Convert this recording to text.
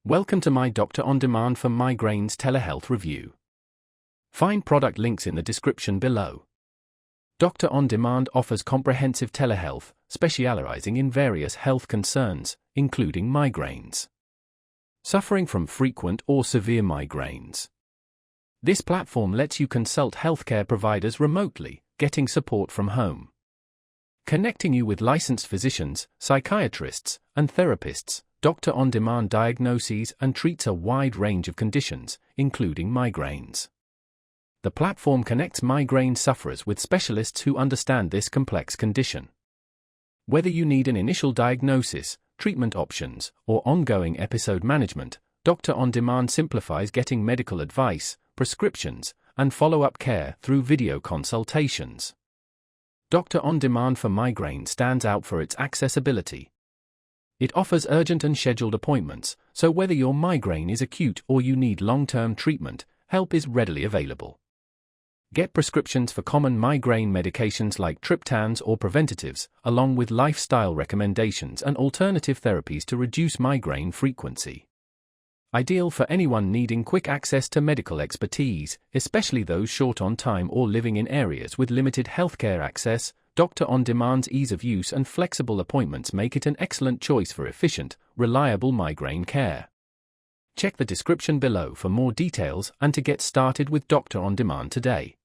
Welcome to my Doctor on Demand for Migraines telehealth review. Find product links in the description below. Doctor on Demand offers comprehensive telehealth, specializing in various health concerns, including migraines. Suffering from frequent or severe migraines. This platform lets you consult healthcare providers remotely, getting support from home. Connecting you with licensed physicians, psychiatrists, and therapists, Doctor on Demand diagnoses and treats a wide range of conditions, including migraines. The platform connects migraine sufferers with specialists who understand this complex condition. Whether you need an initial diagnosis, treatment options, or ongoing episode management, Doctor on Demand simplifies getting medical advice, prescriptions, and follow-up care through video consultations. Doctor on Demand for Migraine stands out for its accessibility. It offers urgent and scheduled appointments, so whether your migraine is acute or you need long-term treatment, help is readily available. Get prescriptions for common migraine medications like triptans or preventatives, along with lifestyle recommendations and alternative therapies to reduce migraine frequency. Ideal for anyone needing quick access to medical expertise, especially those short on time or living in areas with limited healthcare access. Doctor on Demand's ease of use and flexible appointments make it an excellent choice for efficient, reliable migraine care. Check the description below for more details and to get started with Doctor on Demand today.